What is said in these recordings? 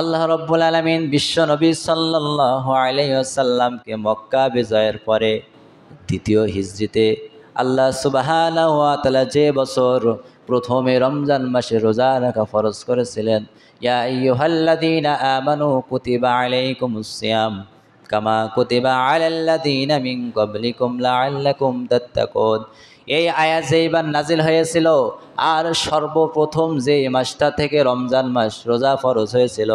আল্লাহ রাব্বুল আলামিন বিশ্ব নবী সাল্লাল্লাহু আলাইহি ওয়াসাল্লামকে মক্কা বিজয়ের পরে দ্বিতীয় হিজরিতে আল্লাহ সুবহানাহু ওয়া তাআলা যে বছর প্রথমে রমজান মাসে রোজা রাখা ফরজ করেছিলেন, ইয়া আইয়ুহাল্লাযীনা আমানু কুতিবা আলাইকুমুস সিয়াম কামা কুতিবা আলাল্লাযীনা মিন ক্বাবলিকুম লাআল্লাকুম তাত্তাকুন। এই আয়াত যেইবার নাজিল হয়েছিল আর সর্বপ্রথম যে মাসটা থেকে রমজান মাস রোজা ফরজ হয়েছিল,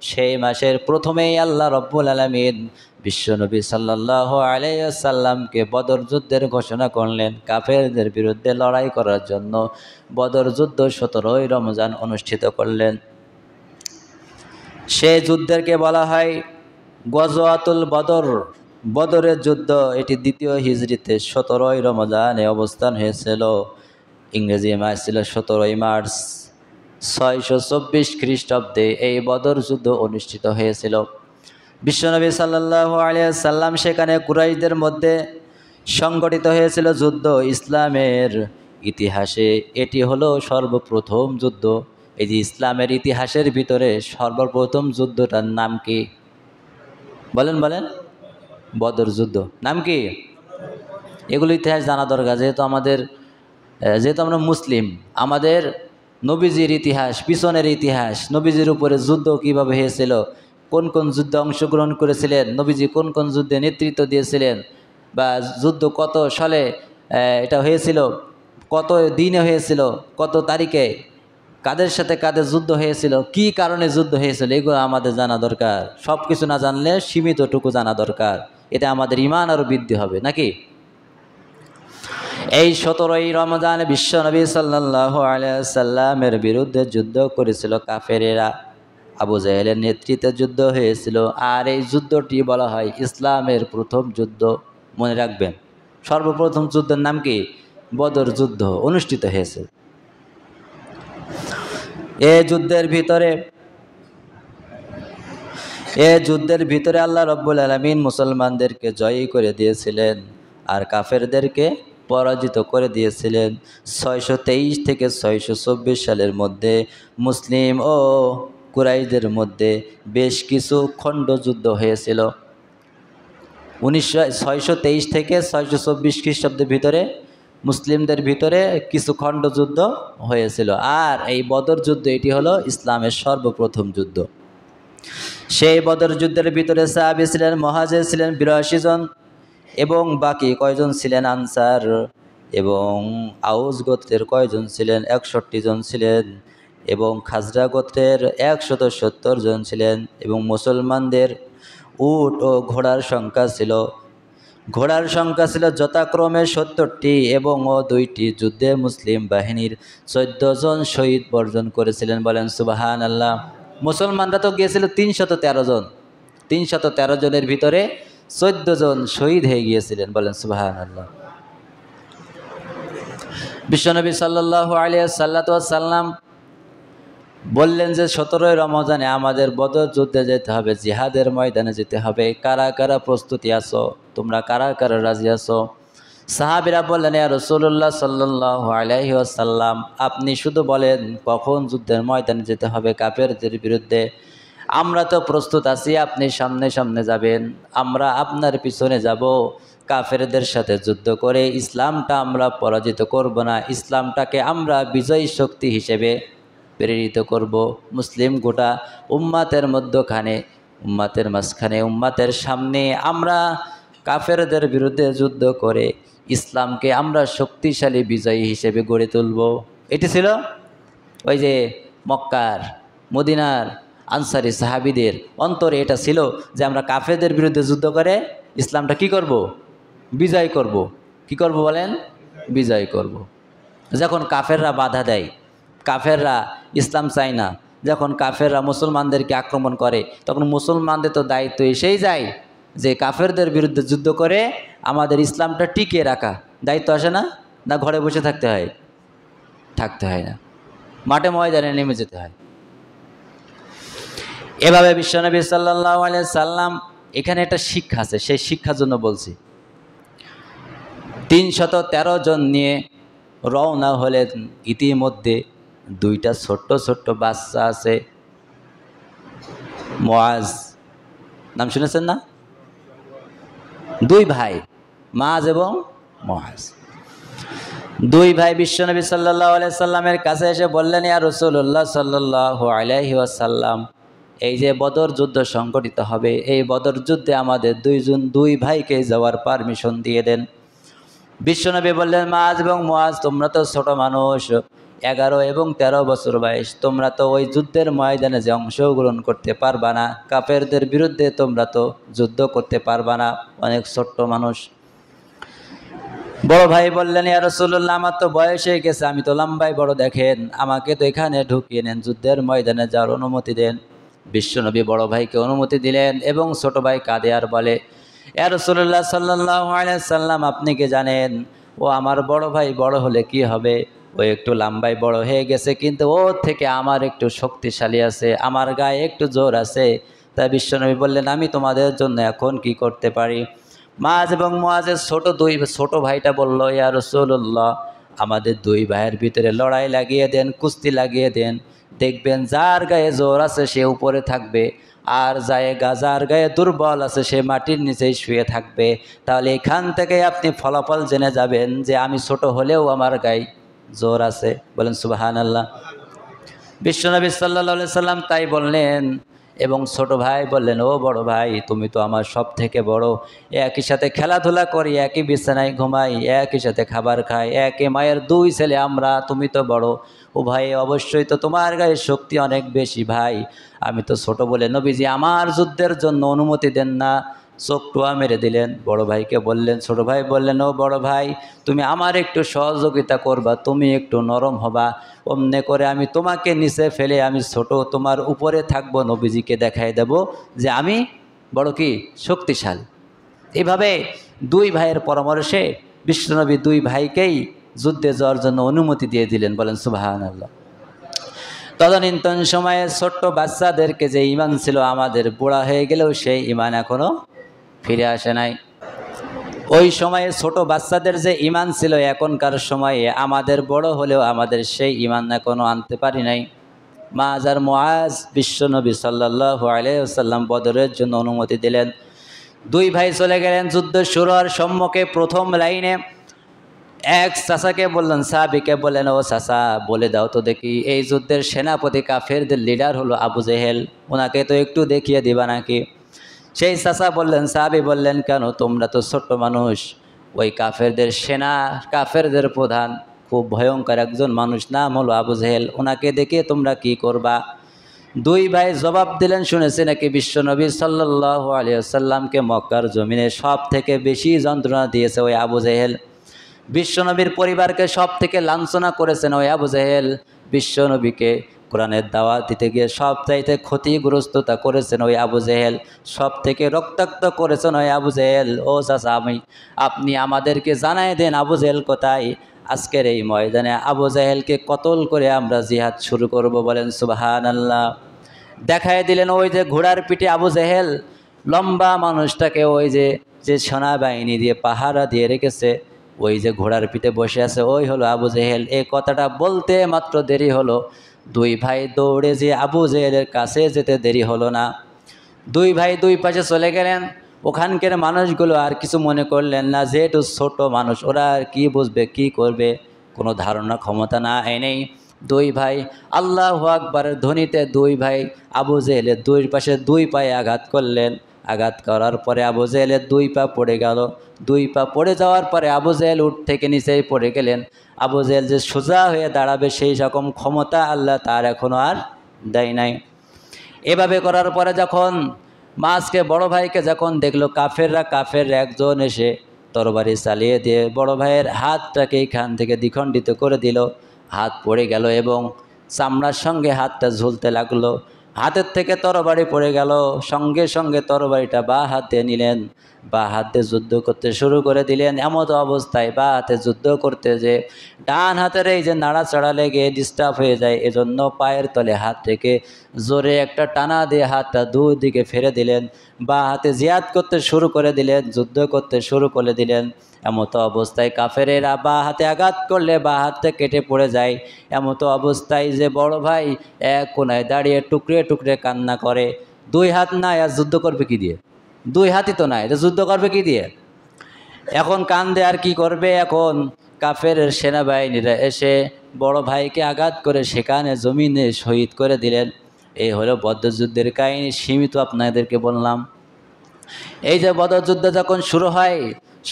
সেই মাসের প্রথমেই আল্লাহ রব্বুল আলামিন বিশ্বনবী সাল্লাল্লাহু আলাইহি ওয়াসাল্লামকে বদর যুদ্ধের ঘোষণা করলেন। কাফেরদের বিরুদ্ধে লড়াই করার জন্য বদর যুদ্ধ 17ই রমজান অনুষ্ঠিত করলেন। সেই যুদ্ধেরকে বলা হয় গজওয়াতুল বদর, বদরের যুদ্ধ। এটি দ্বিতীয় হিজরিতে 17ই রমজানে অবস্থান হয়েছিল। ইংরেজি মাস ছিল 17ই মার্চ। 624 খ্রিস্টাব্দে এই বদর যুদ্ধ অনুষ্ঠিত হয়েছিল। বিশ্বনবী সাল্লাল্লাহু আলাইহি সাল্লাম সেখানে কুরাইশদের মধ্যে সংগঠিত হয়েছিল যুদ্ধ। ইসলামের ইতিহাসে এটি হলো সর্বপ্রথম যুদ্ধ। এই যে ইসলামের ইতিহাসের ভিতরে সর্বপ্রথম যুদ্ধটার নাম কি? বলেন বলেন। বদর যুদ্ধ। নাম কি? এগুলো ইতিহাস জানা দরকার, যেহেতু আমরা মুসলিম। আমাদের নবীজির ইতিহাস, পিছনের ইতিহাস, নবীজির উপরে যুদ্ধ কিভাবে হয়েছিল, কোন কোন যুদ্ধে অংশগ্রহণ করেছিলেন, নবীজি কোন কোন যুদ্ধে নেতৃত্ব দিয়েছিলেন, বা যুদ্ধ কত সালে এটা হয়েছিল, কত দিনে হয়েছিল, কত তারিখে, কাদের সাথে কাদের যুদ্ধ হয়েছিল, কি কারণে যুদ্ধ হয়েছিল, এগুলো আমাদের জানা দরকার। সব কিছু না জানলে সীমিতটুকু জানা দরকার, এতে আমাদের ঈমান আরও বৃদ্ধি হবে নাকি। এই 17ই রমজান বিশ্ব নবী সাল্লাল্লাহু আলাইহি সাল্লামের বিরুদ্ধে যুদ্ধ করেছিল কাফেরেরা। আবু জাহেলের নেতৃত্বে যুদ্ধ হয়েছিল। আর এই যুদ্ধটি বলা হয় ইসলামের প্রথম যুদ্ধ। মনে রাখবেন, সর্বপ্রথম যুদ্ধের নাম কি? বদর যুদ্ধ অনুষ্ঠিত হয়েছে। এই যুদ্ধের ভিতরে আল্লাহ রাব্বুল আলামিন মুসলমানদেরকে জয়ী করে দিয়েছিলেন আর কাফেরদেরকে পরাজিত করে দিয়েছিলেন। 623 থেকে 624 সালের মধ্যে মুসলিম ও কুরাইশদের মধ্যে বেশ কিছু খণ্ডযুদ্ধ হয়েছিল। 623 থেকে 624 খ্রিস্টাব্দের ভিতরে মুসলিমদের ভিতরে কিছু খণ্ডযুদ্ধ হয়েছিল। আর এই বদর যুদ্ধ এটি হলো ইসলামের সর্বপ্রথম যুদ্ধ। সেই বদর যুদ্ধের ভিতরে সাহাবী ছিলেন, মুহাজির ছিলেন 82 জন, এবং বাকি কয়জন ছিলেন আনসার, এবং আউস গোত্রের কয়জন ছিলেন 61 জন ছিলেন, এবং খাজরা গোত্রের 170 জন ছিলেন, এবং মুসলমানদের উট ও ঘোড়ার সংখ্যা ছিল যথাক্রমে 70টি, এবং 2টি যুদ্ধে মুসলিম বাহিনীর 14 জন শহীদ বর্জন করেছিলেন। বলেন সুবহানাল্লাহ। মুসলমানরা তো গিয়েছিল 313 জন, 313 জনের ভিতরে 14 জন শহীদ হয়ে গিয়েছিলেন। বলেন সুবহানাল্লাহ। বিশ্বনবী সাল্লাল্লাহু আলাইহি সাল্লাম বললেন যে 17ই রমজানে আমাদের বদর যুদ্ধে যেতে হবে, জিহাদের ময়দানে যেতে হবে। কারা কারা প্রস্তুতি আছো? তোমরা কারা কারা রাজি আছো? সাহাবীরা বললেন, ইয়া রাসূলুল্লাহ সাল্লাল্লাহু আলাইহি ওয়াসাল্লাম, আপনি শুধু বলেন কখন যুদ্ধের ময়দানে যেতে হবে কাফেরদের বিরুদ্ধে। আমরা তো প্রস্তুত আছি, আপনি সামনে সামনে যাবেন, আমরা আপনার পিছনে যাব। কাফেরদের সাথে যুদ্ধ করে ইসলামটা আমরা পরাজিত করব না, ইসলামটাকে আমরা বিজয়ী শক্তি হিসেবে প্রেরিত করব। মুসলিম গোটা উম্মাতের মধ্যখানে, উম্মাতের মাঝখানে, উম্মাতের সামনে আমরা কাফেরদের বিরুদ্ধে যুদ্ধ করে ইসলামকে আমরা শক্তিশালী বিজয়ী হিসেবে গড়ে তুলব। এটি ছিল ওই যে মক্কার, মদিনার আনসারি সাহাবীদের অন্তরে এটা ছিল যে আমরা কাফেরদের বিরুদ্ধে যুদ্ধ করে ইসলামটা কি করব? বিজয় করব। কি করব বলেন? বিজয় করব। যখন কাফেররা বাধা দেয়, কাফেররা ইসলাম চায় না, যখন কাফেররা মুসলমানদেরকে আক্রমণ করে, তখন মুসলমানদের তো দায়িত্ব এসেই যায় যে কাফেরদের বিরুদ্ধে যুদ্ধ করে আমাদের ইসলামটা টিকিয়ে রাখা। দায়িত্ব আসে না? না ঘরে বসে থাকতে হয়? থাকতে হয় না, মাঠে ময়দানে নেমে যেতে হয়। এভাবে বিশ্বনবী সাল্লাল্লাহু আলাইহি সাল্লাম, এখানে একটা শিক্ষা আছে, সেই শিক্ষার জন্য বলছি। 313 জন নিয়ে রওনা হলেন। ইতিমধ্যে 2টা ছোট্ট ছোট্ট বাচ্চা আছে, মুআজ, নাম শুনেছেন না? দুই ভাই, মুআজ এবং মুআজ। দুই ভাই বিশ্বনবী সাল্লাল্লাহু আলাইহি সাল্লামের কাছে এসে বললেন, ইয়া রাসূলুল্লাহ সাল্লাল্লাহু আলাইহি ওয়াসাল্লাম, এই যে বদর যুদ্ধ সংঘটিত হবে, এই বদর যুদ্ধে আমাদের দুই ভাইকে যাওয়ার পারমিশন দিয়ে দেন। বিশ্বনবী বললেন, মুআজ এবং মুআজ, তোমরা তো ছোট মানুষ, 11 এবং 13 বছর বয়স, তোমরা তো ওই যুদ্ধের ময়দানে যে অংশগ্রহণ করতে পারবা না, কাফেরদের বিরুদ্ধে তোমরা তো যুদ্ধ করতে পারবা না, অনেক ছোট্ট মানুষ। বড় ভাই বললেন, ইয়া রাসূলুল্লাহ, আমার তো বয়স হয়ে গেছে, আমি তো লম্বাই বড়, দেখেন আমাকে তো এখানে ঢুকিয়ে নেন, যুদ্ধের ময়দানে যাওয়ার অনুমতি দেন। বিশ্বনবী বড় ভাইকে অনুমতি দিলেন এবং ছোট ভাই কাঁদে আর বলে, ইয়া রাসূলুল্লাহ সাল্লাল্লাহু আলাইহি সাল্লাম, আপনি কি জানেন ও আমার বড় ভাই বড় হলে কি হবে? ও একটু লম্বাই বড় হয়ে গেছে, কিন্তু ওর থেকে আমার একটু শক্তিশালী আছে, আমার গায়ে একটু জোর আছে। তাই বিশ্বনবী বললেন, আমি তোমাদের জন্য এখন কি করতে পারি? মুআজ এবং মুআজের ছোট ভাইটা বলল, ইয়া রাসূলুল্লাহ, আমাদের দুই ভাইয়ের ভিতরে লড়াই লাগিয়ে দেন, কুস্তি লাগিয়ে দেন, দেখবেন যার গায়ে জোর আছে সে উপরে থাকবে, আর যার গায়ে দুর্বল আছে সে মাটির নিচেই শুয়ে থাকবে। তাহলে এখান থেকে আপনি ফলাফল জেনে যাবেন যে আমি ছোট হলেও আমার গায়ে জোর আছে। বলেন সুবহানাল্লাহ। বিশ্বনবী সাল্লাল্লাহু আলাইহি সাল্লাম তাই বললেন এবং ছোট ভাই বললেন, ও বড় ভাই, তুমি তো আমার সব থেকে বড়, একই সাথে খেলাধুলা করি, একই বিছানায় ঘুমাই, একই সাথে খাবার খাই, একই মায়ের দুই ছেলে আমরা, তুমি তো বড়, ও ভাই অবশ্যই তো তোমার গায়ে শক্তি অনেক বেশি। ভাই আমি তো ছোট বলে নবীজি আমার যুদ্ধের জন্য অনুমতি দেন না। চোখ টোয়া মেরে দিলেন। বড় ভাইকে বললেন, ছোট ভাই বললেন, ও বড় ভাই, তুমি আমার একটু সহযোগিতা করবা, তুমি একটু নরম হবা, অমনে করে আমি তোমাকে নিচে ফেলে আমি ছোট, তোমার উপরে থাকবো, নবীজিকে দেখাই দেব যে আমি বড় কি শক্তিশালী। এইভাবে দুই ভাইয়ের পরামর্শে বিশ্বনবী দুই ভাইকেই যুদ্ধে যাওয়ার জন্য অনুমতি দিয়ে দিলেন। বলেন সুবহানাল্লাহ। তদানীন্তন সময়ে ছোট্ট বাচ্চাদেরকে যে ঈমান ছিল, আমাদের বুড়া হয়ে গেলেও সেই ঈমান এখনও ফিরে আসে নাই। ওই সময়ে ছোট বাচ্চাদের যে ঈমান ছিল, এখনকার সময়ে আমাদের বড় হলেও আমাদের সেই ঈমান এখনও আনতে পারি নাই। মুআজ আর মুআজ বিশ্বনবী সাল্লাল্লাহু আলাইহি ওয়াসাল্লাম বদরের জন্য অনুমতি দিলেন। দুই ভাই চলে গেলেন যুদ্ধ শুরু হওয়ার সম্মুখে। প্রথম লাইনে এক চাচাকে বললেন, সাহাবীকে বললেন, ও চাচা, বলে দাও তো দেখি এই যুদ্ধের সেনাপতি কাফেরদের লিডার হলো আবু জেহেল, ওনাকে তো একটু দেখিয়ে দিবা নাকি? সেই চাচা বললেন, সাহাবী বললেন, কেন, তোমরা তো ছোট্ট মানুষ, ওই কাফেরদের প্রধান খুব ভয়ঙ্কর একজন মানুষ, নাম হলো আবু জেহেল, ওনাকে দেখে তোমরা কি করবা? দুই ভাই জবাব দিলেন, শুনেছি নাকি বিশ্বনবী সাল্লাল্লাহু আলাইহি ওয়াসাল্লামকে মক্কার জমিনে সব থেকে বেশি যন্ত্রণা দিয়েছে ওই আবু জেহেল, বিশ্বনবীর পরিবারকে সব থেকে লাঞ্ছনা করেছেন ওই আবু জেহেল, বিশ্বনবীকে কোরআনের দাওয়াত দিতে গিয়ে সব চাইতে ক্ষতিগ্রস্ততা করেছেন ওই আবু জেহেল, সব থেকে রক্তাক্ত করেছেন ওই আবু জেহেল। ও চাচা, আপনি আমাদেরকে জানাই দেন আবু জেহেল কোথায়? আজকের এই ময়দানে আবু জেহেলকে কতল করে আমরা জিহাদ শুরু করব। বলেন সুবহানাল্লাহ। দেখায় দিলেন ওই যে ঘোড়ার পিঠে আবু জেহেল, লম্বা মানুষটাকে ওই যে সেনাবাহিনী দিয়ে পাহারা দিয়ে রেখেছে, ওই যে ঘোড়ার পিঠে বসে আছে, ওই হলো আবু জেহেল। এই কথাটা বলতে মাত্র দেরি হলো, দুই ভাই দৌড়ে যে আবু জেহেলের কাছে যেতে দেরি হলো না। দুই ভাই দুই পাশে চলে গেলেন। ওখানকার মানুষগুলো আর কিছু মনে করলেন না, যেহেতু ছোট মানুষ, ওরা আর কি বুঝবে, কি করবে, কোনো ধারণা ক্ষমতা না এনেই দুই ভাই আল্লাহু আকবারের ধ্বনিতে দুই ভাই আবু জেহেলের দুই পাশে দুই পায়ে আঘাত করলেন। আঘাত করার পরে আবু জেহেলের দুই পা পড়ে গেল। দুই পা পড়ে যাওয়ার পরে আবু জেহেল উঠ থেকে নিচেই পড়ে গেলেন। আবু জেহেল যে সোজা হয়ে দাঁড়াবে সেই রকম ক্ষমতা আল্লাহ তার এখনও আর দেয় নাই। এভাবে করার পরে যখন মাঝকে বড় ভাইকে যখন দেখলো কাফেররা একজন এসে তরবারি চালিয়ে দিয়ে বড় ভাইয়ের হাতটাকে এখান থেকে দ্বিখণ্ডিত করে দিল। হাত পড়ে গেল এবং চামড়ার সঙ্গে হাতটা ঝুলতে লাগলো। হাতের থেকে তরবারি পড়ে গেল, সঙ্গে সঙ্গে তরবারিটা বা হাতে নিলেন, বা হাতে যুদ্ধ করতে শুরু করে দিলেন। এমন অবস্থায় বা হাতে যুদ্ধ করতে যে ডান হাতের এই যে নাড়াচাড়া লেগে ডিস্টার্ব হয়ে যায়, এজন্য পায়ের তলে হাত রেখে জোরে একটা টানা দিয়ে হাতটা দুই দিকে ফেলে দিলেন। বা হাতে জিহাদ করতে শুরু করে দিলেন, যুদ্ধ করতে শুরু করে দিলেন। এমতো অবস্থায় কাফেরেরা বা হাতে আঘাত করলে বা হাতটা কেটে পড়ে যায়। এমতো অবস্থায় যে বড় ভাই এক কোনায় দাঁড়িয়ে টুকরে টুকরে কান্না করে। দুই হাত নাই, আর যুদ্ধ করবে কি দিয়ে? দুই হাতই তো নাই, তো যুদ্ধ করবে কি দিয়ে? এখন কান্দে আর কি করবে? এখন কাফের সেনাবাহিনীরা এসে বড় ভাইকে আঘাত করে সেখানে জমিনে শহীদ করে দিলেন। এই হলো বদর যুদ্ধের কাহিনী, সীমিত আপনাদেরকে বললাম। এই যে বদর যুদ্ধ যখন শুরু হয়,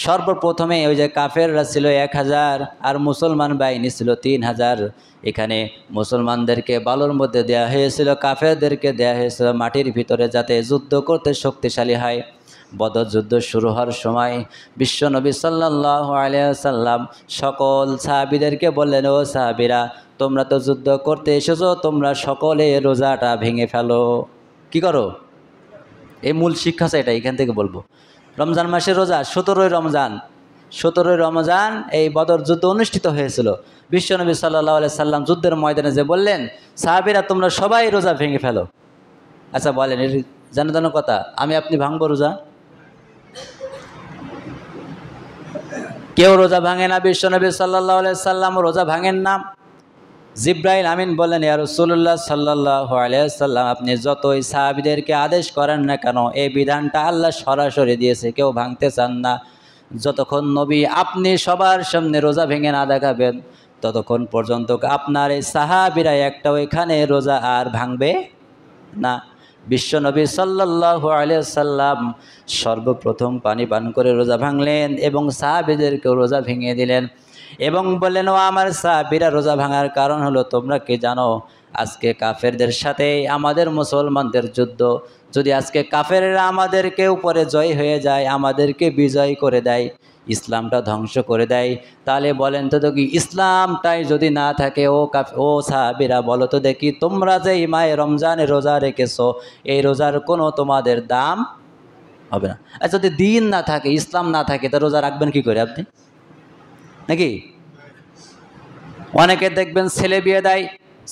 সর্বপ্রথমে ওই যে কাফেররা ছিল 1000 আর মুসলমান বাহিনী ছিল 3000। এখানে মুসলমানদেরকে বালুর মধ্যে দেয়া হয়েছিল, কাফেরদেরকে দেয়া হয়েছিল মাটির ভিতরে, যাতে যুদ্ধ করতে শক্তিশালী হয়। বদর যুদ্ধ শুরু হওয়ার সময় বিশ্বনবী সাল্লাল্লাহু আলাইহি ওয়াসাল্লাম সকল সাহাবীদেরকে বললেন, ও সাহাবীরা, তোমরা তো যুদ্ধ করতে এসেছো, তোমরা সকলে রোজাটা ভেঙে ফেলো। কি করো? এই মূল শিক্ষা এটা, এখান থেকে বলবো। রমজান মাসের রোজা 17ই রমজান, 17ই রমজান এই বদর যুদ্ধ অনুষ্ঠিত হয়েছিল। বিশ্বনবী সাল্লাল্লাহু আলাইহি সাল্লাম যুদ্ধের ময়দানে যে বললেন, সাহাবীরা তোমরা সবাই রোজা ভেঙে ফেলো। আচ্ছা বলেন, এর জানো কথা, আমি আপনি ভাঙবো রোজা? কেউ রোজা ভাঙে না, বিশ্বনবী সাল্লাল্লাহু আলাইহি সাল্লাম রোজা ভাঙেন না। জিব্রাইল আমিন বললেন, ইয়া রাসূলুল্লাহ সাল্লাল্লাহু আলাইহি সাল্লাম, আপনি যতই সাহাবীদেরকে আদেশ করেন না কেন, এই বিধানটা আল্লাহ সরাসরি দিয়েছে, কেউ ভাঙতে চান না। যতক্ষণ নবী আপনি সবার সামনে রোজা ভেঙে না দেখাবেন, ততক্ষণ পর্যন্ত আপনার এই সাহাবীরা একটা ওইখানে রোজা আর ভাঙবে না। বিশ্বনবী সাল্লাল্লাহু আলাইহি সাল্লাম সর্বপ্রথম পানি পান করে রোজা ভাঙলেন এবং সাহাবীদেরকে রোজা ভেঙে দিলেন এবং বললেন, ও আমার সাহাবীরা, রোজা ভাঙার কারণ হলো, তোমরা কি জানো আজকে কাফেরদের সাথে আমাদের মুসলমানদের যুদ্ধ, যদি আজকে কাফেররা আমাদেরকে উপরে জয় হয়ে যায়, আমাদেরকে বিজয় করে দেয়, ইসলামটা ধ্বংস করে দেয়, তাহলে বলেন তো দেখি, ইসলামটাই যদি না থাকে, ও সাহাবীরা বলো তো দেখি, তোমরা যে মাহে রমজানে রোজা রেখেছো, এই রোজার কোনো তোমাদের দাম হবে না। আর যদি দিন না থাকে, ইসলাম না থাকে, তা রোজা রাখবেন কি করে আপনি? নাকি অনেকে দেখবেন ছেলে বিয়ে দেয়,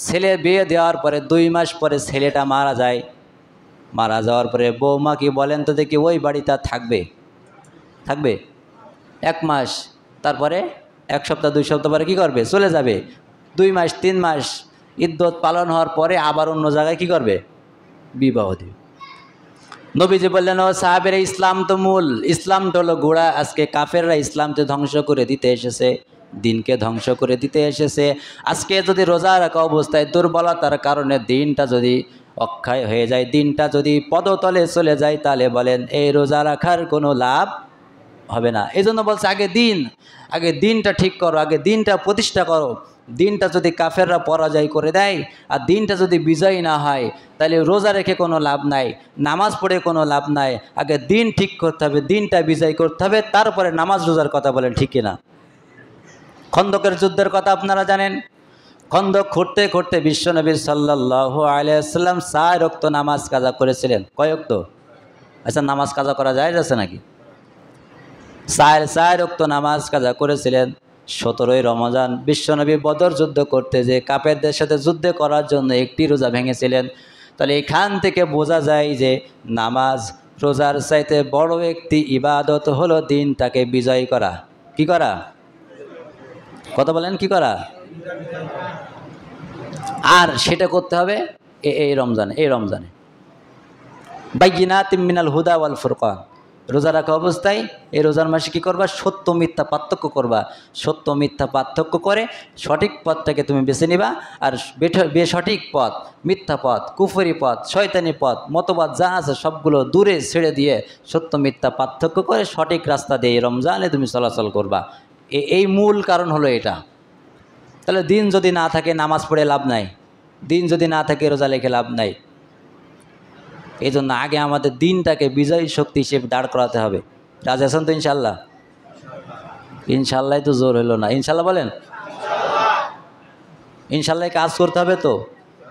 ছেলে বিয়ে দেওয়ার পরে 2 মাস পরে ছেলেটা মারা যায়। মারা যাওয়ার পরে বৌমা কি বলেন তো দেখি ওই বাড়িতে থাকবে? 1 মাস, তারপরে 1 সপ্তাহ 2 সপ্তাহ পরে কী করবে? চলে যাবে। 2 মাস 3 মাস ইদ্যত পালন হওয়ার পরে আবার অন্য জায়গায় কী করবে? বিবাহ দিবে। নবীজি বললেন, ও সাহাবেরা, ইসলাম তো মূল, ইসলামটা হলো গোড়া। আজকে কাফেররা ইসলামকে ধ্বংস করে দিতে এসেছে, দিনকে ধ্বংস করে দিতে এসেছে। আজকে যদি রোজা রাখা অবস্থায় দুর্বলতার কারণে দিনটা যদি অক্ষয় হয়ে যায়, দিনটা যদি পদতলে চলে যায়, তাহলে বলেন এই রোজা রাখার কোনো লাভ হবে না। এই জন্য বলছে আগে দিনটা ঠিক করো, আগে দিনটা প্রতিষ্ঠা করো। দিনটা যদি কাফেররা পরাজয় করে দেয় আর দিনটা যদি বিজয়ী না হয়, তাহলে রোজা রেখে কোনো লাভ নাই, নামাজ পড়ে কোনো লাভ নাই। আগে দিন ঠিক করতে হবে, দিনটা বিজয় করতে হবে, তারপরে নামাজ রোজার কথা বলেন, ঠিক কিনা? খন্দকের যুদ্ধের কথা আপনারা জানেন। খন্দক খুঁড়তে খুঁড়তে বিশ্বনবী সাল্লাল্লাহু আলাইহি ওয়াসাল্লাম 4 ওয়াক্ত নামাজ কাজা করেছিলেন। কয় ওয়াক্ত? আচ্ছা, নামাজ কাজা করা যায় আছে নাকি? 4 ওয়াক্ত নামাজ কাজা করেছিলেন। 17ই রমজান বিশ্বনবী বদর যুদ্ধ করতে যে কাফেরদের সাথে যুদ্ধ করার জন্য একটি রোজা ভেঙেছিলেন। তাহলে এখান থেকে বোঝা যায় যে নামাজ রোজার চাইতে বড় একটি ইবাদত হলো দিনটাকে বিজয় করা। কি করা? কথা বলেন, কি করা? আর সেটা করতে হবে এই রমজানে বাইয়িনাতিম মিনাল হুদা ওয়াল ফুরকান। রোজা রাখা অবস্থায় এই রোজার মাসে কী করবা? সত্য মিথ্যা পার্থক্য করবা। সত্য মিথ্যা পার্থক্য করে সঠিক পথটাকে তুমি বেছে নিবা। আর বেসঠিক পথ, মিথ্যা পথ, কুফরি পথ, শয়তানি পথ, মতবাদ যা আছে সবগুলো দূরে ছেড়ে দিয়ে সত্য মিথ্যা পার্থক্য করে সঠিক রাস্তা দিয়ে এই রমজানে তুমি চলাচল করবা। এই মূল কারণ হলো এটা। তাহলে দিন যদি না থাকে নামাজ পড়ে লাভ নাই, দিন যদি না থাকে রোজা রেখে লাভ নাই। এই জন্য আগে আমাদের দিনটাকে বিজয়ী শক্তি হিসেবে দাঁড় করাতে হবে। রাজি আছেন তো? ইনশাল্লাহ। ইনশাল্লাহ তো জোর হলো না। ইনশাল্লাহ বলেন। ইনশাল্লাহ কাজ করতে হবে তো।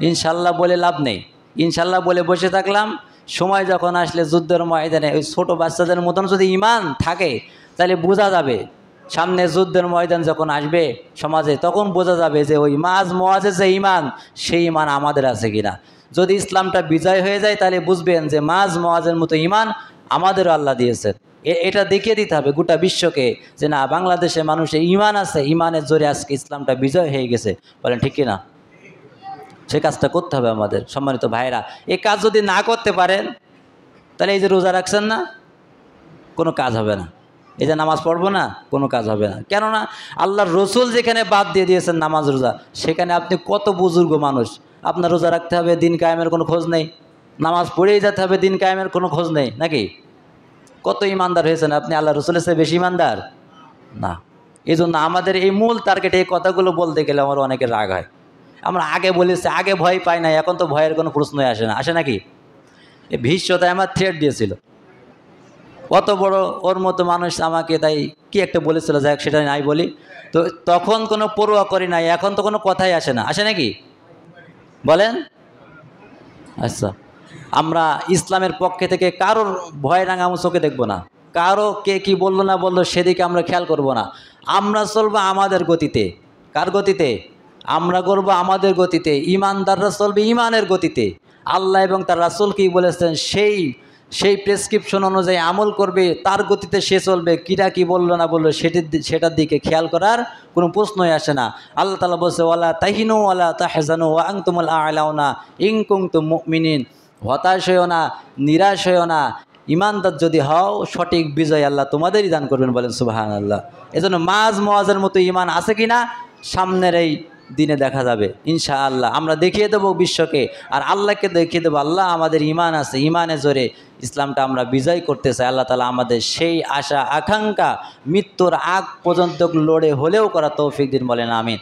ইনশাল্লাহ বলে লাভ নেই। ইনশাল্লাহ বলে বসে থাকলাম, সময় যখন আসলে যুদ্ধের ময়দানে ওই ছোটো বাচ্চাদের মতন যদি ঈমান থাকে, তাহলে বোঝা যাবে সামনে যুদ্ধের ময়দান যখন আসবে সমাজে, তখন বোঝা যাবে যে ওই মাঝ মোয়াজে যে ঈমান, সেই ঈমান আমাদের আছে কিনা। যদি ইসলামটা বিজয় হয়ে যায়, তাহলে বুঝবেন যে মাঝ মোয়াজের মতো ঈমান আমাদেরও আল্লাহ দিয়েছেন। এটা দেখিয়ে দিতে হবে গোটা বিশ্বকে যে না, বাংলাদেশে মানুষের ইমান আছে, ইমানের জোরে আজকে ইসলামটা বিজয় হয়ে গেছে। বলেন ঠিক কিনা? সে কাজটা করতে হবে আমাদের। সম্মানিত ভাইরা, এই কাজ যদি না করতে পারেন তাহলে এই যে রোজা রাখছেন না, কোনো কাজ হবে না। এই যে নামাজ পড়বো না, কোনো কাজ হবে না। কেননা আল্লাহর রসুল যেখানে বাদ দিয়ে দিয়েছেন নামাজ রোজা, সেখানে আপনি কত বুজুর্গ মানুষ, আপনার রোজা রাখতে হবে, দিন কায়েমের কোনো খোঁজ নেই, নামাজ পড়েই যেতে হবে, দিন কায়েমের কোনো খোঁজ নেই নাকি? কত ইমানদার হয়েছেন আপনি? আল্লাহ রসুলের চেয়ে বেশি ইমানদার না। এই জন্য আমাদের এই মূল টার্গেটে এই কথাগুলো বলতে গেলে আমার অনেকের রাগ হয়। আমরা আগে বলেছি, আগে ভয় পাই না, এখন তো ভয়ের কোনো প্রশ্নই আসে না। আসে নাকি? এই ভীষ্মতায় আমার থ্রেট দিয়েছিল, কত বড় ওর মতো মানুষ আমাকে তাই কি একটা বলেছিল, যাই হোক সেটা নাই বলি। তো তখন কোনো পরোয়া করি নাই, এখন তো কোনো কথাই আসে না। আসে নাকি বলেন? আচ্ছা, আমরা ইসলামের পক্ষে থেকে কারোর ভয় রাঙামো চোখে দেখব না, কারো কে কি বললো না বললো সেদিকে আমরা খেয়াল করব না। আমরা চলবো আমাদের গতিতে। কার গতিতে? আমরা করবো আমাদের গতিতে। ইমানদাররা চলবে ইমানের গতিতে। আল্লাহ এবং তার রাসূল কি বলেছেন সেই প্রেসক্রিপশন অনুযায়ী আমল করবে, তার গতিতে সে চলবে। কিরা কি বললো না বললো সেটার দিকে খেয়াল করার কোনো প্রশ্নই আসে না। আল্লাহ তাআলা বলছে, ওয়ালা তাহিনু ওয়ালা তাহজানু ওয়া আনতুমুল আ'লাউনা ইন কুনতুম মুমিনিন। হতাশ হইও না, নিরাশ হইও না, ইমানদার যদি হও সঠিক বিজয় আল্লাহ তোমাদেরই দান করবেন। বলেন সুবহানাল্লাহ। এজন্য মাঝ মওয়াজের মতো ইমান আছে কিনা সামনের এই দিনে দেখা যাবে ইনশাআল্লাহ। আমরা দেখিয়ে দেবো বিশ্বকে, আর আল্লাহকে দেখিয়ে দেবো আল্লাহ আমাদের ইমান আছে, ইমানে জোরে ইসলামটা আমরা বিজয় করতে চাই। আল্লাহ তাআলা আমাদের সেই আশা আকাঙ্ক্ষা মৃত্যুর আগ পর্যন্ত লড়ে হলেও করা তৌফিক দিন। বলেন আমিন।